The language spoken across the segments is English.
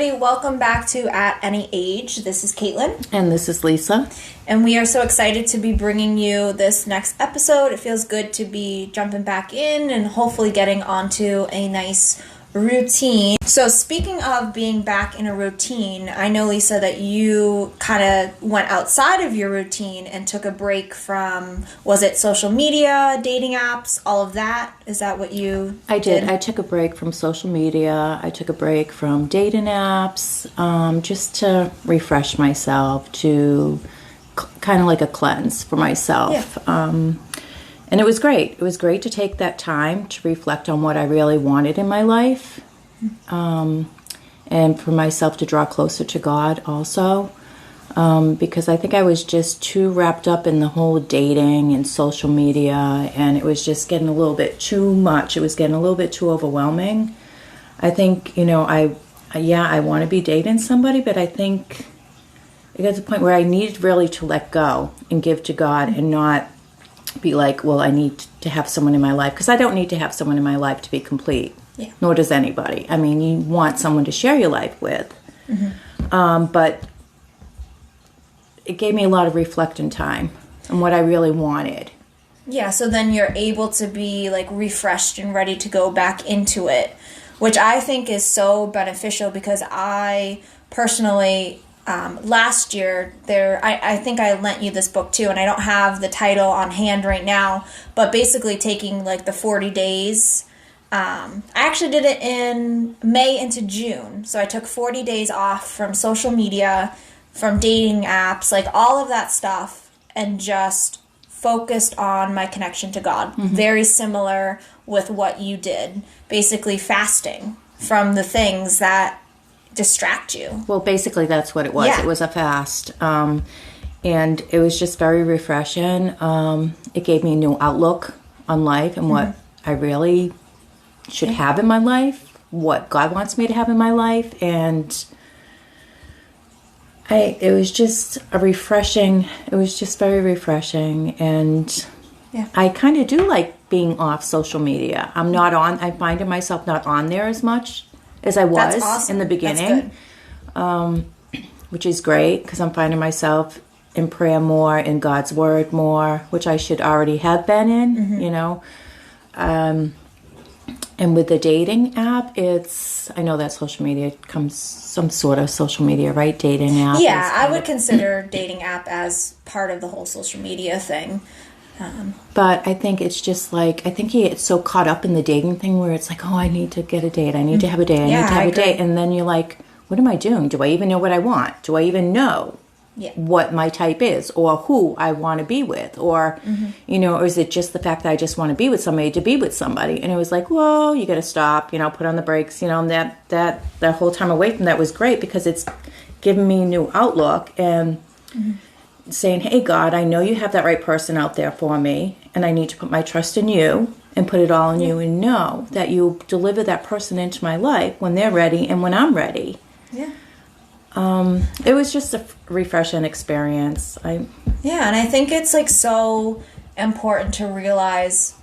everybody. Welcome back to At Any Age. This is Kaitlyn. And this is Lisa. And we are so excited to be bringing you this next episode. It feels good to be jumping back in and hopefully getting onto a nice routine. So speaking of being back in a routine, I know, Lisa, that you kind of went outside of your routine and took a break from, was it social media, dating apps, all of that? Is that what you did? I took a break from social media. I took a break from dating apps, just to refresh myself, to kind of like a cleanse for myself. Yeah. And it was great. It was great to take that time to reflect on what I really wanted in my life, and for myself to draw closer to God also, because I think I was just too wrapped up in the whole dating and social media, and it was just getting a little bit too much. It was getting a little bit too overwhelming. I think, I want to be dating somebody, but I think it got to the point where I needed really to let go and give to God and not be like, well, I need to have someone in my life, because I don't need to have someone in my life to be complete. Yeah. Nor does anybody. I mean, you want someone to share your life with. Mm-hmm. But it gave me a lot of reflecting time on what I really wanted. Yeah, so then you're able to be like refreshed and ready to go back into it, which I think is so beneficial, because I personally, last year, I think I lent you this book too, and I don't have the title on hand right now, but basically taking like the 40 days. I actually did it in May into June, so I took 40 days off from social media, from dating apps, like all of that stuff, and just focused on my connection to God. Mm-hmm. Very similar with what you did, basically fasting from the things that distract you. Well, basically that's what it was. Yeah. It was a fast, and it was just very refreshing. It gave me a new outlook on life and what I really should have in my life, what God wants me to have in my life, and it was just very refreshing, and I kind of do like being off social media. I find myself not on there as much as I was in the beginning, which is great, because I'm finding myself in prayer more, in God's Word more, which I should already have been in, and with the dating app, I know that social media comes some sort of social media, right? Dating app. Yeah, I would consider dating app as part of the whole social media thing. But I think it's just like, I think you get so caught up in the dating thing where it's like, oh, I need to get a date. I need to have a date. I need to have a date. And then you're like, what am I doing? Do I even know what I want? Do I even know what my type is, or who I want to be with? Or, or is it just the fact that I just want to be with somebody to be with somebody? And it was like, whoa, you got to stop, put on the brakes, and that whole time away from that was great, because it's given me a new outlook and saying, hey, God, I know you have that right person out there for me, and I need to put my trust in you and put it all in you, and know that you deliver that person into my life when they're ready and when I'm ready. Yeah. It was just a refreshing experience. And I think it's like so important to realize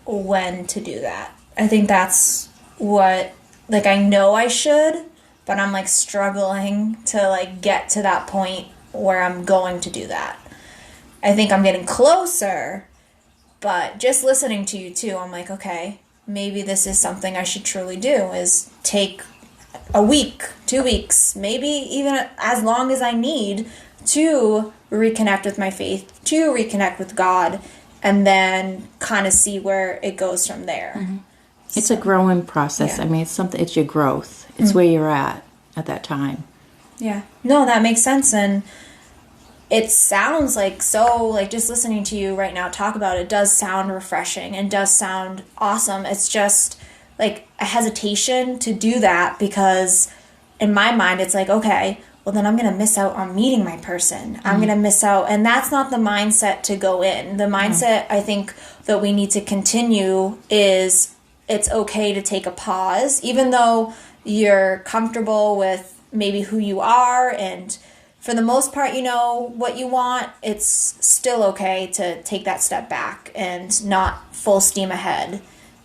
when to do that. I think that's what, like, I know I should, but I'm like struggling to like get to that point where I'm going to do that. I think I'm getting closer, but just listening to you too, I'm like, okay, maybe this is something I should truly do, is take a week, 2 weeks, maybe even as long as I need to reconnect with my faith, to reconnect with God, and then kind of see where it goes from there. Mm-hmm. It's a growing process. Yeah. I mean, it's your growth. It's where you're at that time. Yeah. No, that makes sense. And it sounds like, so like just listening to you right now talk about it does sound refreshing and does sound awesome. It's just like a hesitation to do that, because in my mind it's like, okay, well then I'm going to miss out on meeting my person. I'm going to miss out. And that's not the mindset to go in. The mindset I think that we need to continue is it's okay to take a pause, even though you're comfortable with maybe who you are and for the most part you know what you want. It's still okay to take that step back and not full steam ahead.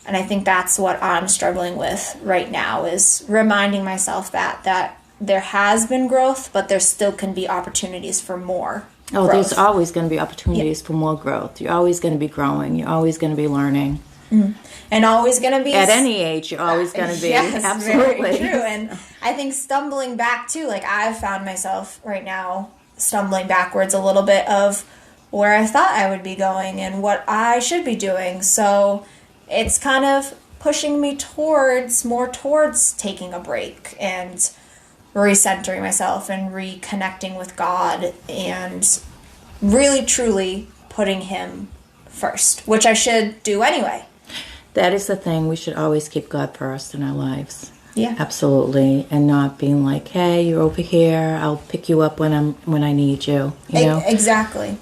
And I think that's what I'm struggling with right now, is reminding myself that there has been growth, but there still can be opportunities for more Oh, growth. there's always going to be opportunities for more growth. You're always going to be growing. You're always going to be learning. And always going to be... At any age, you're always going to be. Yes, Absolutely. very true. And I think stumbling back, too, like I've found myself right now stumbling backwards a little bit of where I thought I would be going and what I should be doing. So it's kind of pushing me more towards taking a break and recentering myself and reconnecting with God and really, truly putting Him first, which I should do anyway. That is the thing. We should always keep God first in our lives. Yeah. Absolutely. And not being like, hey, you're over here. I'll pick you up when I need you. You know? Exactly.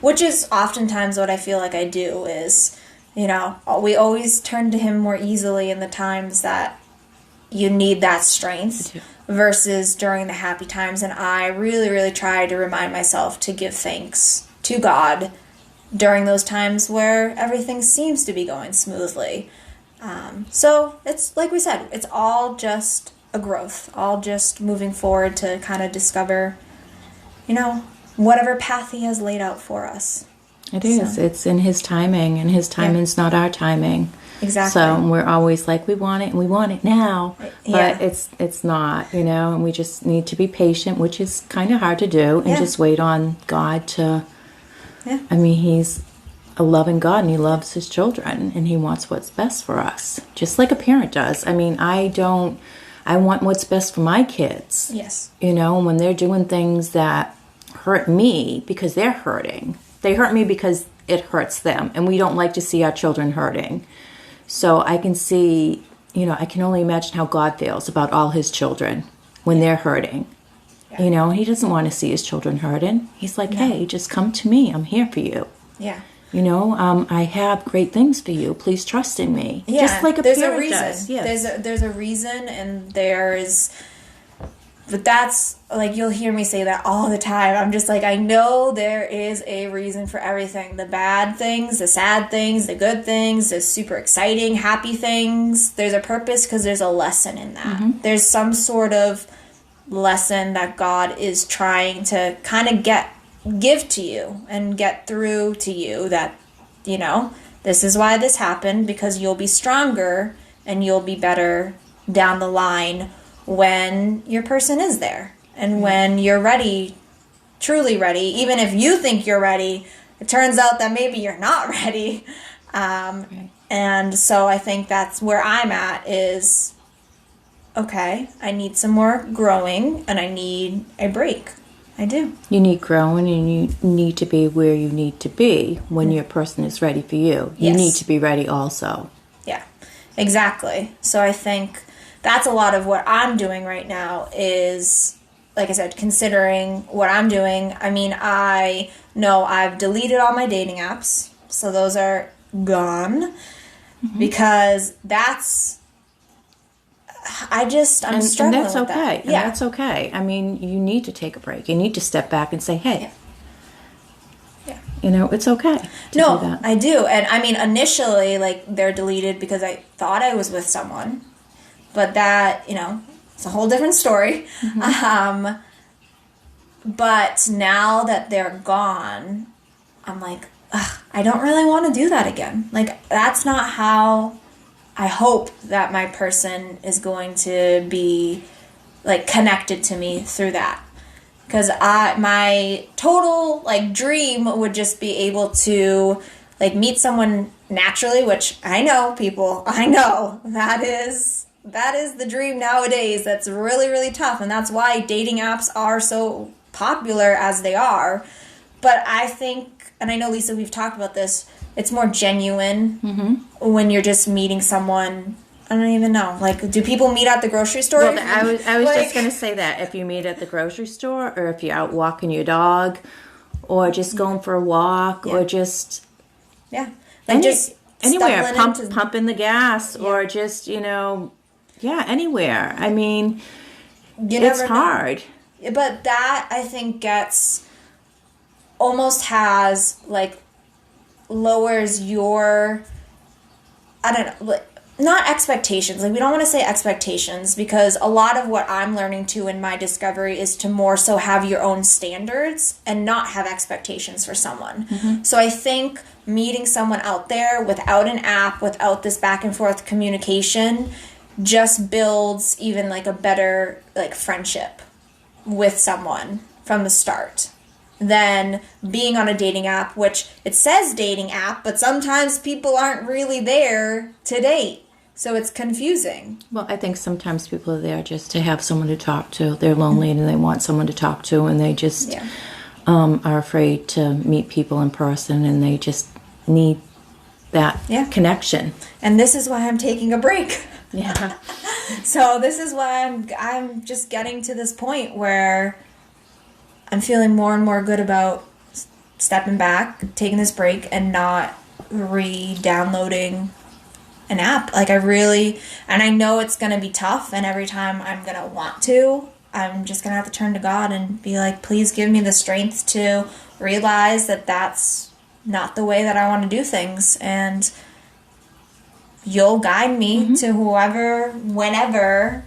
Which is oftentimes what I feel like I do is, you know, we always turn to Him more easily in the times that you need that strength versus during the happy times. And I really, really try to remind myself to give thanks to God during those times where everything seems to be going smoothly. So it's like we said, it's all just a growth, all just moving forward to kind of discover, you know, whatever path He has laid out for us. It is. So. It's in His timing, and His timing's not our timing. Exactly. So we're always like, we want it, and we want it now. But it's not, you know, and we just need to be patient, which is kind of hard to do, and just wait on God to... Yeah. I mean, He's a loving God, and He loves His children, and He wants what's best for us, just like a parent does. I mean, I want what's best for my kids. Yes. You know, when they're doing things that hurt me because they're hurting. They hurt me because it hurts them, and we don't like to see our children hurting. So I can see, you know, I can only imagine how God feels about all His children when they're hurting. Yeah. You know, He doesn't want to see His children hurting. He's like, hey, just come to me. I'm here for you. Yeah. You know, I have great things for you. Please trust in me. Yeah. Just like there's parent a reason. does. Yes. There's a reason, and but that's, like, you'll hear me say that all the time. I'm just like, I know there is a reason for everything. The bad things, the sad things, the good things, the super exciting, happy things. There's a purpose because there's a lesson in that. Mm-hmm. There's some sort of lesson that God is trying to kind of give to you and get through to you that, you know, this is why this happened, because you'll be stronger and you'll be better down the line when your person is there and when you're ready, truly ready. Even if you think you're ready, it turns out that maybe you're not ready. And so I think that's where I'm at is, okay, I need some more growing and I need a break. I do. You need growing, and you need to be where you need to be when your person is ready for you. You need to be ready also. Yeah, exactly. So I think that's a lot of what I'm doing right now is, like I said, considering what I'm doing. I mean, I know I've deleted all my dating apps, so those are gone because I'm struggling and that's with okay. that. And that's okay. I mean, you need to take a break. You need to step back and say, hey, you know, it's okay to do that. I do. And I mean, initially, like, they're deleted because I thought I was with someone. But that, you know, it's a whole different story. But now that they're gone, I'm like, I don't really want to do that again. Like, that's not how I hope that my person is going to be, like, connected to me through that. Because my total, like, dream would just be able to, like, meet someone naturally, which I know, people, I know, that is the dream nowadays. That's really, really tough, and that's why dating apps are so popular as they are. But I think, and I know, Lisa, we've talked about this, it's more genuine when you're just meeting someone. I don't even know. Like, do people meet at the grocery store? Well, I was just going to say that. If you meet at the grocery store, or if you're out walking your dog, or just going for a walk, or just... Yeah. Like, just anywhere, pumping the gas, or just, you know... Yeah, anywhere. I mean, it's hard. But that, I think, almost lowers your, I don't know, not expectations. Like, we don't want to say expectations, because a lot of what I'm learning too in my discovery is to more so have your own standards and not have expectations for someone. So I think meeting someone out there without an app, without this back and forth communication, just builds even like a better like friendship with someone from the start than being on a dating app, which it says dating app, but sometimes people aren't really there to date. So it's confusing. Well, I think sometimes people are there just to have someone to talk to. They're lonely and they want someone to talk to, and they just are afraid to meet people in person, and they just need that connection. And this is why I'm taking a break. Yeah. So this is why I'm just getting to this point where I'm feeling more and more good about stepping back, taking this break, and not re-downloading an app. Like, and I know it's going to be tough, and every time I'm going to want to, I'm just going to have to turn to God and be like, please give me the strength to realize that that's not the way that I want to do things, and you'll guide me to whoever, whenever.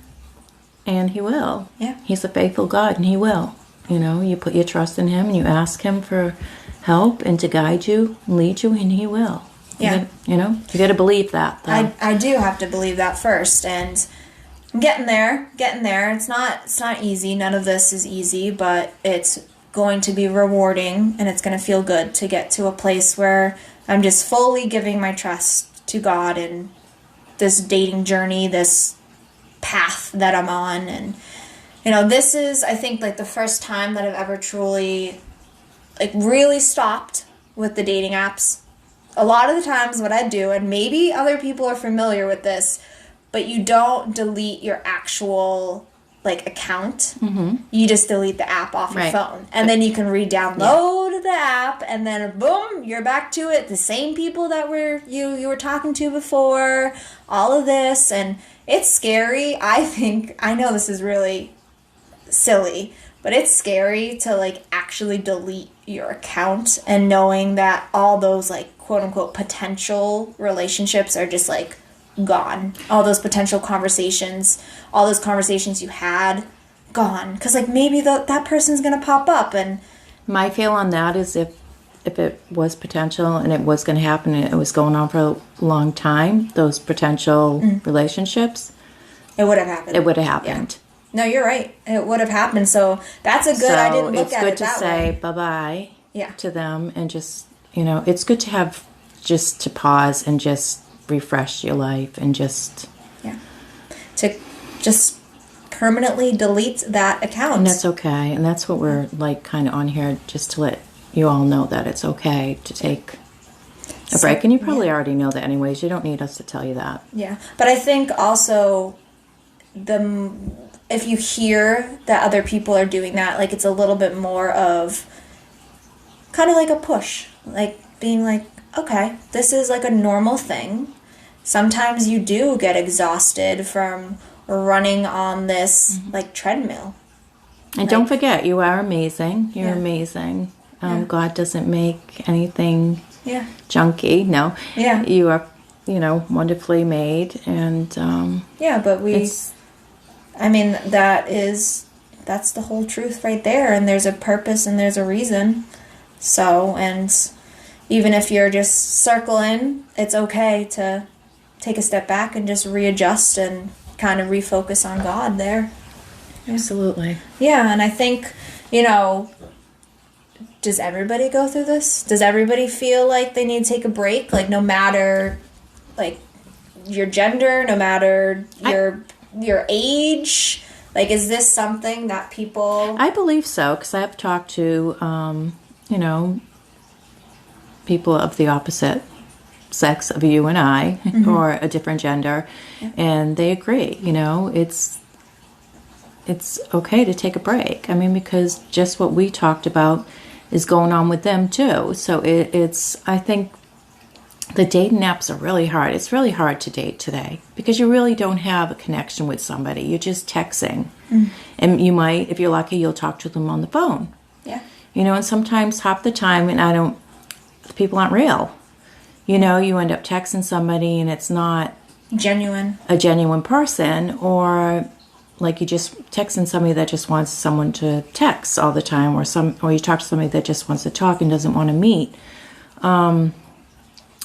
And he will. Yeah. He's a faithful God, and he will. You know, you put your trust in him, and you ask him for help and to guide you and lead you, and he will. Yeah. You got to believe that, though. I do have to believe that first, and I'm getting there. It's not easy. None of this is easy, but it's going to be rewarding, and it's going to feel good to get to a place where I'm just fully giving my trust to God in this dating journey, this path that I'm on. And this is, I think, like the first time that I've ever truly like really stopped with the dating apps. A lot of the times what I do, and maybe other people are familiar with this, but you don't delete your actual like account. You just delete the app off your phone, and then you can re-download the app, and then boom, you're back to it. The same people that you were talking to before, all of this, and it's scary. I know this is really silly, but it's scary to like actually delete your account, and knowing that all those like quote unquote potential relationships are just like gone. All those potential conversations, all those conversations you had, gone. Because like maybe that person's gonna pop up. And my feel on that is if it was potential and it was going to happen and it was going on for a long time, those potential relationships, it would have happened. Yeah. No, you're right. It would have happened. So that's a good. I didn't look at it that way. It's good to say bye-bye to them, and just it's good to have just to pause and just refresh your life, and just to just permanently delete that account. And that's okay. And that's what we're like kind of on here, just to let you all know that it's okay to take a break. And you probably already know that anyways. You don't need us to tell you that. Yeah. But I think also if you hear that other people are doing that, like it's a little bit more of kind of like a push, like being like, okay, this is like a normal thing. Sometimes you do get exhausted from running on this like treadmill. And don't forget, you are amazing. You're amazing. God doesn't make anything junky. No. Yeah. You are, wonderfully made. And but that's the whole truth right there. And there's a purpose and there's a reason. So, and even if you're just circling, it's okay to take a step back and just readjust and kind of refocus on God there. Absolutely. Yeah, and I think, does everybody go through this? Does everybody feel like they need to take a break? Like, no matter, like, your gender, no matter your age? Like, is this something that people... I believe so, because I've talked to, people of the opposite sex of you and I, or a different gender, and they agree, it's okay to take a break. I mean, because just what we talked about is going on with them too. So I think the dating apps are really hard. It's really hard to date today because you really don't have a connection with somebody. You're just texting. And you might, if you're lucky, you'll talk to them on the phone. Yeah. And sometimes half the time, people aren't real. You end up texting somebody and it's not Genuine. a genuine person, or like you just texting somebody that just wants someone to text all the time, or you talk to somebody that just wants to talk and doesn't want to meet.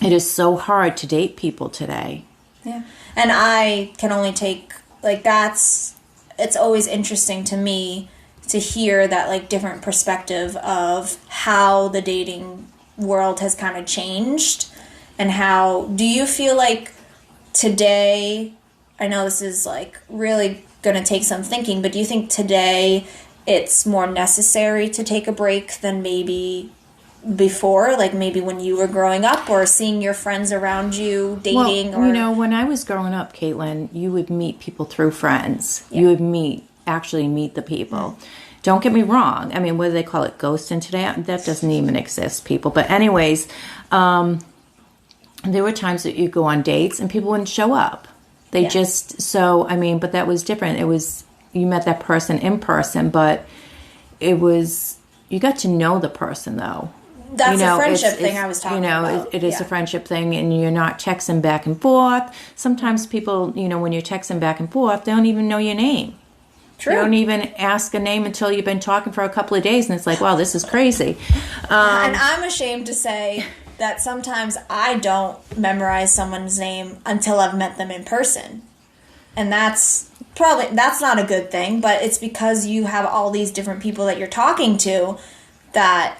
It is so hard to date people today. Yeah. And I can only take, like, it's always interesting to me to hear that, like, different perspective of how the dating world has kind of changed, and how, do you feel like today, I know this is, like, really going to take some thinking, but do you think today it's more necessary to take a break than maybe before, like maybe when you were growing up, or seeing your friends around you dating? Well, when I was growing up, Kaitlyn, you would meet people through friends. Yeah. You would actually meet the people. Don't get me wrong. I mean, what do they call it? Ghosting today? That doesn't even exist, people. But anyways, there were times that you go on dates and people wouldn't show up. They just, but that was different. It was, you met that person in person, but it was, you got to know the person though. That's a friendship thing I was talking about. It is a friendship thing, and you're not texting back and forth. Sometimes people, when you're texting back and forth, they don't even know your name. True. You don't even ask a name until you've been talking for a couple of days, and it's like, wow, this is crazy. And I'm ashamed to say that sometimes I don't memorize someone's name until I've met them in person. And that's not a good thing, but it's because you have all these different people that you're talking to, that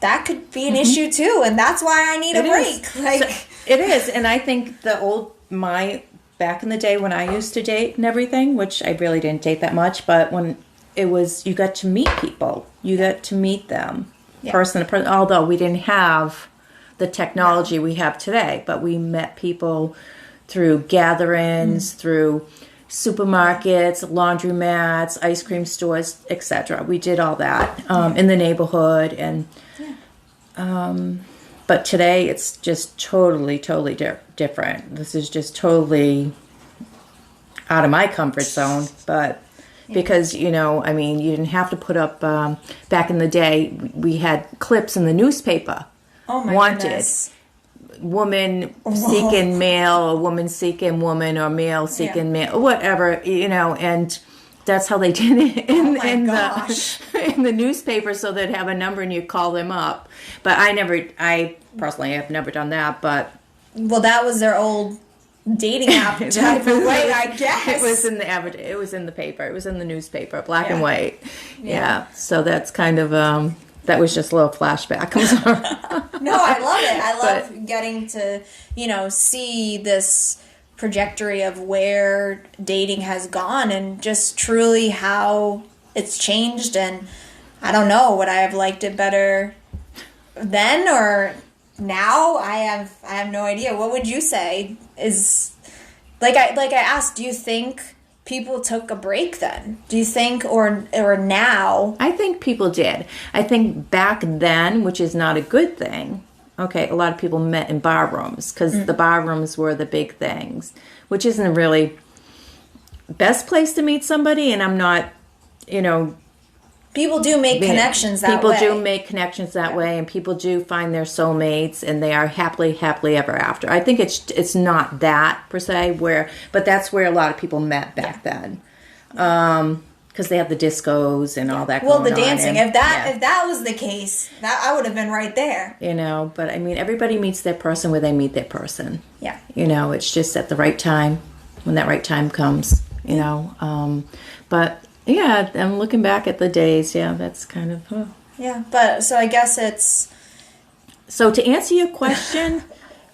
that could be an issue too, and that's why I need a break. It is, and I think back in the day when I used to date and everything, which I really didn't date that much, but when it was, you got to meet people, you got to meet them person to person. Although we didn't have the technology we have today, but we met people through gatherings, through supermarkets, laundromats, ice cream stores, etc. We did all that in the neighborhood, and but today it's just totally different. This is just totally out of my comfort zone, but because you didn't have to put up back in the day, we had clips in the newspaper. Oh my goodness. Woman seeking male, or woman seeking woman, or male seeking male, whatever, and that's how they did it in the newspaper, so they'd have a number and you call them up. But I personally have never done that, but that was their old dating app type of way, I guess. It was in the paper. It was in the newspaper, black and white. Yeah. So that's kind of that was just a little flashback. I'm sorry. No, I love it. I love getting to, see this trajectory of where dating has gone, and just truly how it's changed. And I don't know, would I have liked it better then or now? I have no idea. What would you say is, like I asked, do you think people took a break then? Do you think, or now? I think people did. I think back then, which is not a good thing. Okay, a lot of people met in bar rooms, because the bar rooms were the big things, which isn't really best place to meet somebody. And I'm not, people do make connections that way. People do make connections that way, and people do find their soulmates, and they are happily ever after. I think it's not that per se, but that's where a lot of people met back then, because they have the discos and all that. Well, the dancing. If that was the case, that I would have been right there. But I mean, everybody meets their person where they meet their person. Yeah. It's just at the right time, when that right time comes. But. Yeah, I'm looking back at the days. Yeah, that's kind of... Yeah, but so I guess it's... So to answer your question,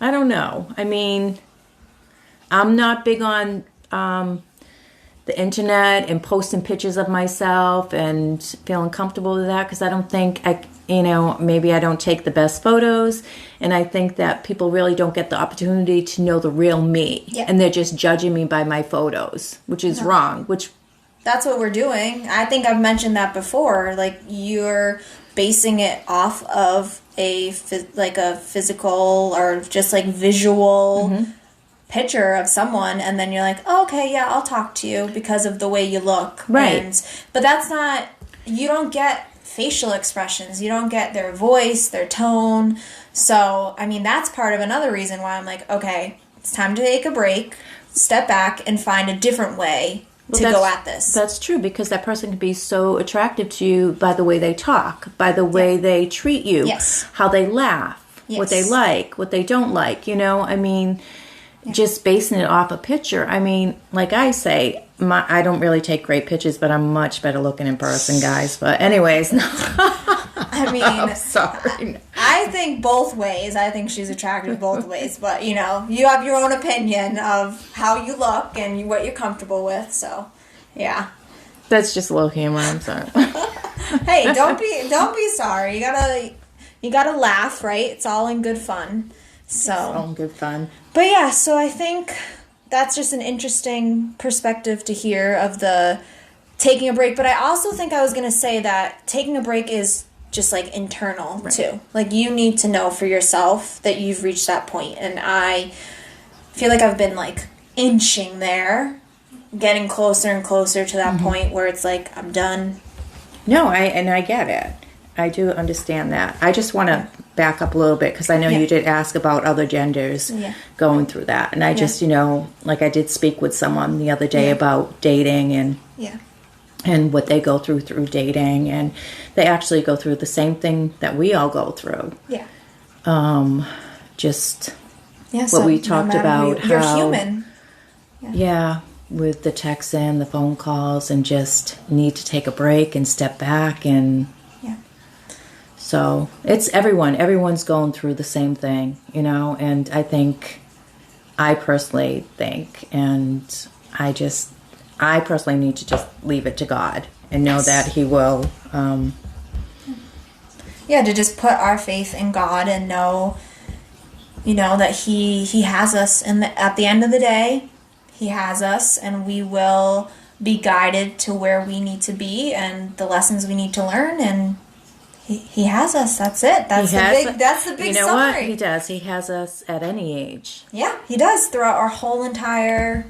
I don't know. I mean, I'm not big on the internet and posting pictures of myself and feeling comfortable with that, because I don't think maybe I don't take the best photos, and I think that people really don't get the opportunity to know the real me, and they're just judging me by my photos, which is wrong, which... That's what we're doing. I think I've mentioned that before. Like, you're basing it off of a physical or just like visual picture of someone, and then you're like, oh, okay, yeah, I'll talk to you because of the way you look. Right. But that's not, you don't get facial expressions. You don't get their voice, their tone. So, I mean, that's part of another reason why I'm like, okay, it's time to take a break, step back, and find a different way to go at this. That's true, because that person can be so attractive to you by the way they talk, by the way they treat you, Yes. how they laugh, what they like, what they don't like, you know? I mean, just basing it off a picture. I mean, like I say, I don't really take great pictures, but I'm much better looking in person, guys. But anyways, no. I mean, I'm sorry. I think both ways. I think she's attractive both ways. But, you know, you have your own opinion of how you look and what you're comfortable with. So, yeah. That's just a little humor. I'm sorry. Hey, don't be sorry. You gotta laugh, right? It's all in good fun. So, It's all in good fun. But yeah, so I think that's just an interesting perspective to hear of the taking a break. But I also think I was going to say that taking a break is just like internal too. Like you need to know for yourself that you've reached that point. And I feel like I've been like inching there, getting closer and closer to that point where it's like, I'm done. No, I get it. I do understand that. I just want to back up a little bit because I know you did ask about other genders going through that. And I just, you know, like I did speak with someone the other day about dating and what they go through dating. And they actually go through the same thing that we all go through. Yeah. Just so what we talked about. You're human. Yeah, with the texts and the phone calls and just need to take a break and step back and... So it's everyone's going through the same thing, you know, and I personally think, and I personally need to just leave it to God and know that He will. To just put our faith in God and know, you know, that He has us, and at the end of the day, He has us, and we will be guided to where we need to be and the lessons we need to learn, and He has us. That's it. That's the big You know summary. what? He does. He has us at any age. Yeah, He does throughout our whole entire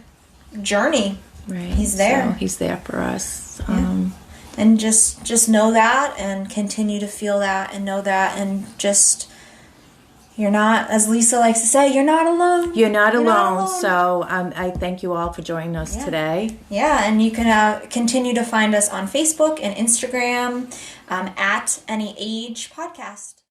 journey. Right. He's there. So He's there for us. And just know that and continue to feel that and know that and just... You're not, as Lisa likes to say, you're not alone. You're not alone. So I thank you all for joining us today. Yeah, and you can continue to find us on Facebook and Instagram at Any Age Podcast.